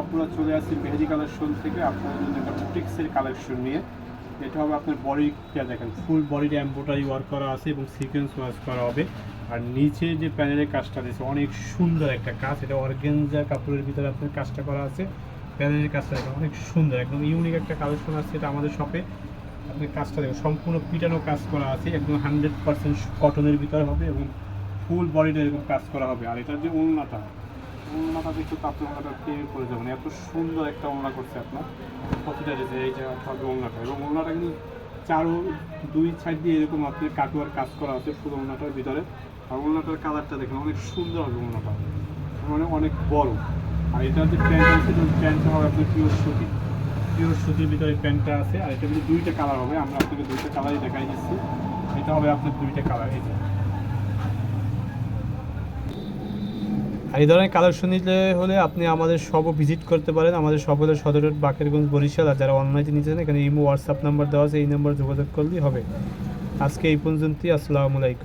আপনারা চলে আসছি মেহেদি কালেকশন থেকে আপনাদের জন্য একটা বুটিক্সের কালেকশন নিয়ে। এটা হবে আপনার বডিটা দেখেন, ফুল বডিতে এমব্রয়ডারি ওয়ার্ক করা আছে এবং সিকোয়েন্স ওয়ার্ক করা হবে। আর নিচে যে প্যানেলের কাজটা দিয়েছে অনেক সুন্দর একটা কাজ, এটা অর্গানজা কাপড়ের ভিতরে আপনার কাজটা করা আছে। প্যানেলের কাজটা দেখেন অনেক সুন্দর, একদম ইউনিক একটা কালেকশন আছে এটা আমাদের শপে। আপনি কাজটা দেখুন, সম্পূর্ণ পিটানো কাজ করা আছে, একদম 100% কটনের ভিতরে হবে এবং ফুল বডিটা এরকম কাজ করা হবে। আর এটার যে ওড়নাটা দেখতে তো আপনার ওড়নাটা প্রেমে পড়ে যাবেন, এত সুন্দর একটা ওড়না করছে আপনার প্রতিটা যে এইটা হবে ওড়নাটা। এবং ওড়নাটা কিন্তু দুই সাইড দিয়ে এরকম আপনার কাটুয়ার কাজ করা আছে ফুল ওড়নাটার ভিতরে। আর ওড়নাটার কালারটা দেখেন অনেক সুন্দর হবে ওড়নাটা, মানে অনেক বড়। আর এটার যে প্যান্ট আছে প্যান্টটা হবে আপনার পিওর সুতির ভিতরে প্যান্টটা আছে। আর এটা কিন্তু দুইটা কালার হবে, আমরা আপনাকে দুইটা কালারই দেখাই দিচ্ছি। এটা হবে আপনার দুইটা কালার। এই যে আর এই ধরনের কালেকশন নিতে হলে আপনি আমাদের শপও ভিজিট করতে পারেন। আমাদের শপ হলো সদর রোড, বাকেরগঞ্জ, বরিশাল। আর যারা অনলাইনে নিচ্ছেন এখানে ইমো হোয়াটসঅ্যাপ নাম্বার দেওয়া আছে, এই নাম্বার যোগাযোগ করলেই হবে। আজকে এই পর্যন্তই। আসসালামু আলাইকুম।